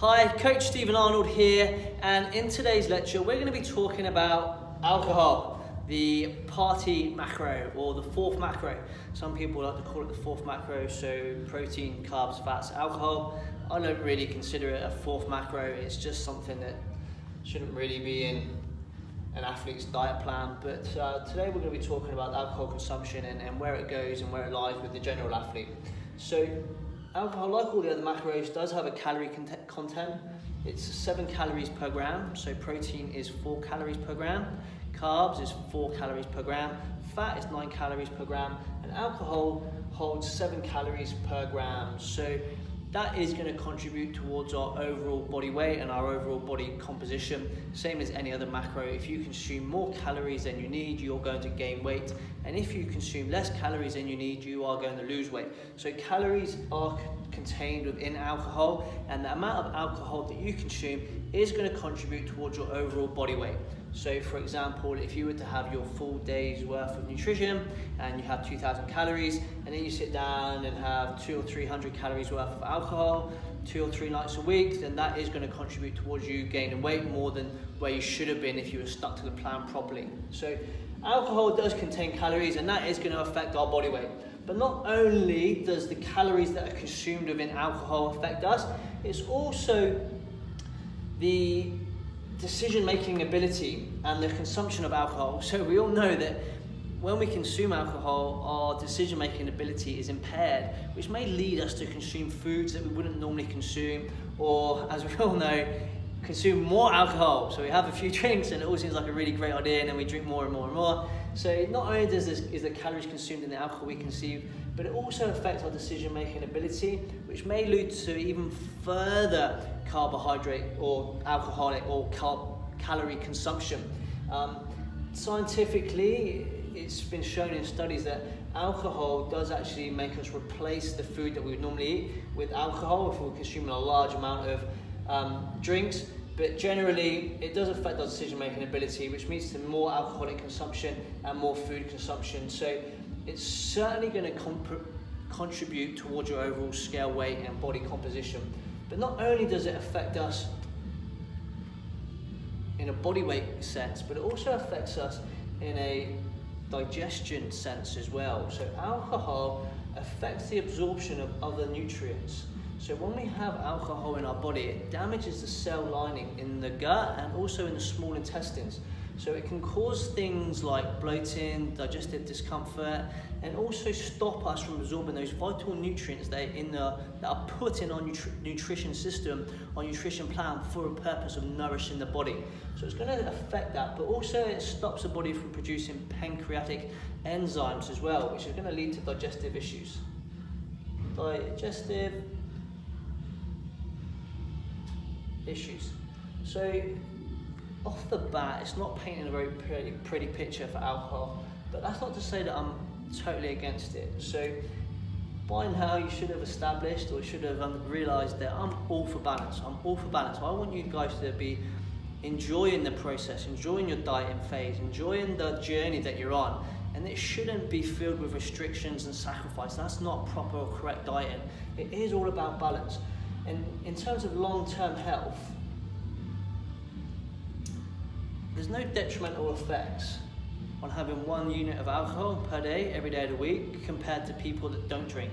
Hi, Coach Stephen Arnold here, and in today's lecture we're going to be talking about alcohol, the party macro or the fourth macro. Some people like to call it the fourth macro, so protein, carbs, fats, alcohol. I don't really consider it a fourth macro. It's just something that shouldn't really be in an athlete's diet plan, but today we're going to be talking about alcohol consumption and where it goes and where it lies with the general athlete. So alcohol, like all the other macros, does have a calorie content. It's 7 calories per gram, so protein is 4 calories per gram, carbs is 4 calories per gram, fat is 9 calories per gram, and alcohol holds 7 calories per gram. So that is going to contribute towards our overall body weight and our overall body composition, same as any other macro. If you consume more calories than you need, you're going to gain weight, and if you consume less calories than you need, you are going to lose weight. So calories are contained within alcohol, and the amount of alcohol that you consume is going to contribute towards your overall body weight. So for example, if you were to have your full day's worth of nutrition and you have 2,000 calories, and then you sit down and have 200 or 300 calories worth of alcohol 2 or 3 nights a week, then that is going to contribute towards you gaining weight more than where you should have been if you were stuck to the plan properly. So alcohol does contain calories, and that is going to affect our body weight. But not only does the calories that are consumed within alcohol affect us, it's also the decision-making ability and the consumption of alcohol. So we all know that when we consume alcohol, our decision-making ability is impaired, which may lead us to consume foods that we wouldn't normally consume, or, as we all know, consume more alcohol. So we have a few drinks and it all seems like a really great idea, and then we drink more and more and more. So not only is the calories consumed in the alcohol we consume, but it also affects our decision-making ability, which may lead to even further carbohydrate or alcoholic or calorie consumption. Scientifically, it's been shown in studies that alcohol does actually make us replace the food that we would normally eat with alcohol if we're consuming a large amount of drinks. But generally, it does affect our decision-making ability, which leads to more alcoholic consumption and more food consumption. So it's certainly going to contribute towards your overall scale weight and body composition. But not only does it affect us in a body weight sense, but it also affects us in a digestion sense as well. So alcohol affects the absorption of other nutrients. So when we have alcohol in our body, it damages the cell lining in the gut and also in the small intestines. So it can cause things like bloating, digestive discomfort, and also stop us from absorbing those vital nutrients that are put in our nutrition system, our nutrition plan, for a purpose of nourishing the body. So it's going to affect that, but also it stops the body from producing pancreatic enzymes as well, which is going to lead to digestive issues. Digestive issues. So off the bat, it's not painting a very pretty picture for alcohol, but that's not to say that I'm totally against it. So by now you should have established, or should have realised, that I'm all for balance. I'm all for balance. I want you guys to be enjoying the process, enjoying your dieting phase, enjoying the journey that you're on, and it shouldn't be filled with restrictions and sacrifice. That's not proper or correct dieting. It is all about balance. And in terms of long-term health, there's no detrimental effects on having 1 unit of alcohol per day, every day of the week, compared to people that don't drink.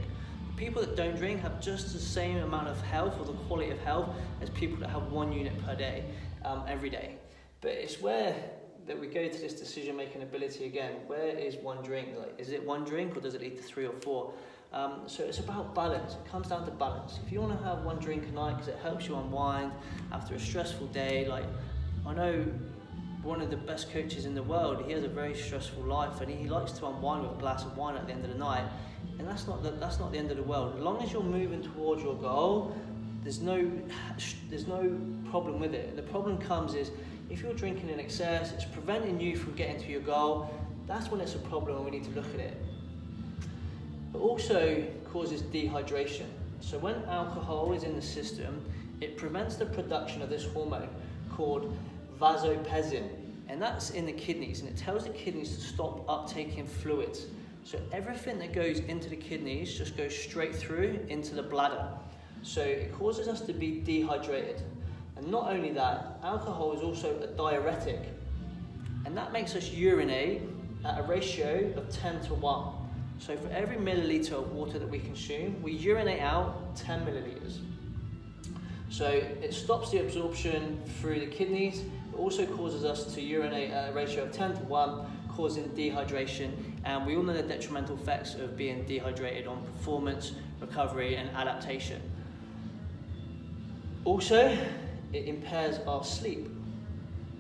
People that don't drink have just the same amount of health, or the quality of health, as people that have 1 unit per day, every day. But it's where that we go to this decision-making ability again. Where is 1 drink? Like, is it 1 drink, or does it lead to 3 or 4? So it's about balance. It comes down to balance. If you want to have 1 drink a night because it helps you unwind after a stressful day, like, I know one of the best coaches in the world, he has a very stressful life, and he likes to unwind with a glass of wine at the end of the night, and that's not the end of the world. As long as you're moving towards your goal, there's no problem with it. The problem comes is if you're drinking in excess, it's preventing you from getting to your goal. That's when it's a problem, and we need to look at it. It also causes dehydration. So when alcohol is in the system, it prevents the production of this hormone called vasopressin, and that's in the kidneys, and it tells the kidneys to stop uptaking fluids. So everything that goes into the kidneys just goes straight through into the bladder. So it causes us to be dehydrated. And not only that, alcohol is also a diuretic. And that makes us urinate at a ratio of 10 to 1. So for every milliliter of water that we consume, we urinate out 10 milliliters. So it stops the absorption through the kidneys. It also causes us to urinate at a ratio of 10 to 1, causing dehydration. And we all know the detrimental effects of being dehydrated on performance, recovery, and adaptation. Also, it impairs our sleep.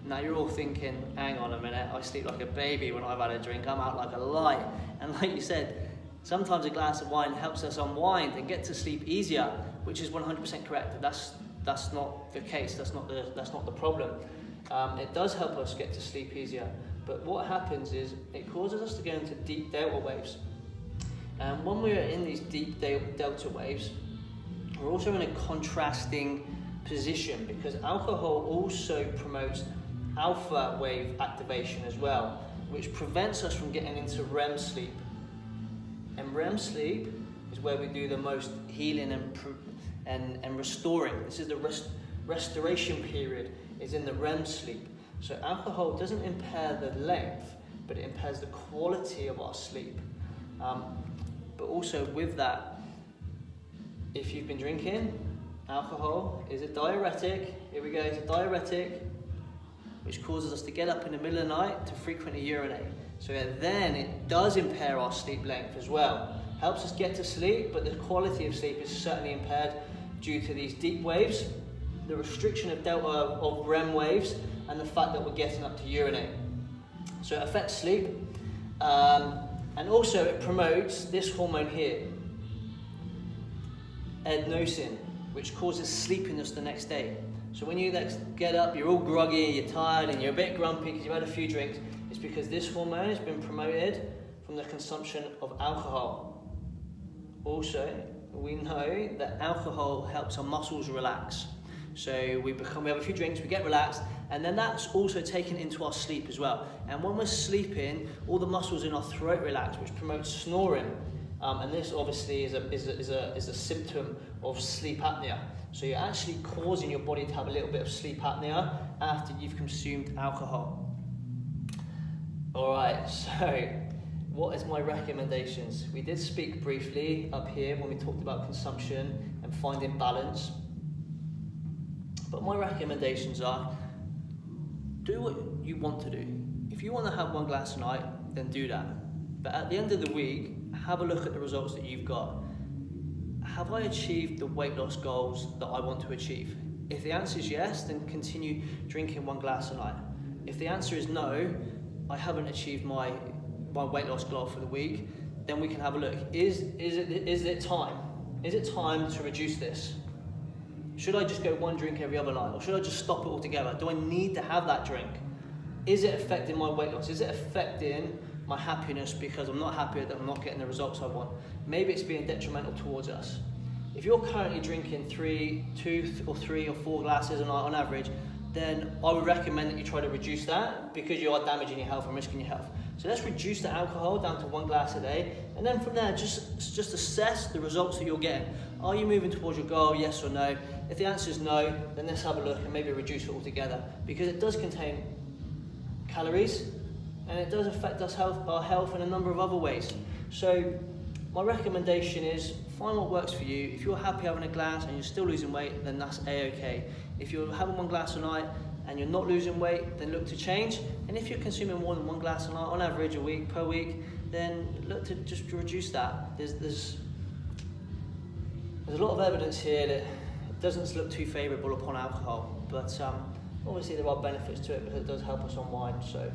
Now you're all thinking, hang on a minute, I sleep like a baby when I've had a drink, I'm out like a light. And like you said, sometimes a glass of wine helps us unwind and get to sleep easier, which is 100% correct. That's not the case, that's not the problem. It does help us get to sleep easier, but what happens is it causes us to go into deep delta waves. And when we're in these deep delta waves, we're also in a contrasting position because alcohol also promotes alpha wave activation as well, which prevents us from getting into REM sleep. And REM sleep is where we do the most healing and restoring. This is the restoration period, is in the REM sleep. So alcohol doesn't impair the length, but it impairs the quality of our sleep. But also with that, if you've been drinking, alcohol is a diuretic. Here we go, it's a diuretic, which causes us to get up in the middle of the night to frequently urinate. So then it does impair our sleep length as well. Helps us get to sleep, but the quality of sleep is certainly impaired due to these deep waves, the restriction of REM waves, and the fact that we're getting up to urinate. So it affects sleep, and also it promotes this hormone here, adenosine, which causes sleepiness the next day. So when you get up, you're all groggy, you're tired, and you're a bit grumpy because you've had a few drinks, it's because this hormone has been promoted from the consumption of alcohol. Also, we know that alcohol helps our muscles relax. So we have a few drinks, we get relaxed, and then that's also taken into our sleep as well. And when we're sleeping, all the muscles in our throat relax, which promotes snoring. And this obviously is a symptom of sleep apnea. So you're actually causing your body to have a little bit of sleep apnea after you've consumed alcohol. All right, so what is my recommendations? We did speak briefly up here when we talked about consumption and finding balance. But my recommendations are, do what you want to do. If you want to have one glass a night, then do that. But at the end of the week, have a look at the results that you've got. Have I achieved the weight loss goals that I want to achieve? If the answer is yes, then continue drinking one glass a night. If the answer is no, I haven't achieved my weight loss goal for the week, then we can have a look. Is it time? Is it time to reduce this? Should I just go one drink every other night, or should I just stop it altogether? Do I need to have that drink? Is it affecting my weight loss? Is it affecting my happiness because I'm not happy that I'm not getting the results I want? Maybe it's being detrimental towards us. If you're currently drinking 2 or 3 or 4 glasses a night on average, then I would recommend that you try to reduce that because you are damaging your health and risking your health. So let's reduce the alcohol down to 1 glass a day, and then from there, just assess the results that you're getting. Are you moving towards your goal, yes or no? If the answer is no, then let's have a look and maybe reduce it altogether, because it does contain calories, and it does affect our health in a number of other ways. So my recommendation is find what works for you. If you're happy having a glass and you're still losing weight, then that's a-okay. If you're having 1 glass a night and you're not losing weight, then look to change. And if you're consuming more than 1 glass a night on average per week, then look to just reduce that. There's a lot of evidence here that it doesn't look too favourable upon alcohol, but obviously there are benefits to it because it does help us unwind. So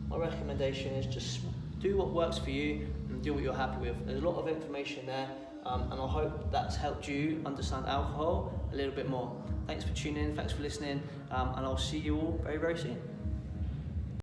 my recommendation is just do what works for you and do what you're happy with. There's a lot of information there, and I hope that's helped you understand alcohol a little bit more. Thanks for tuning in, thanks for listening, and I'll see you all very, very soon.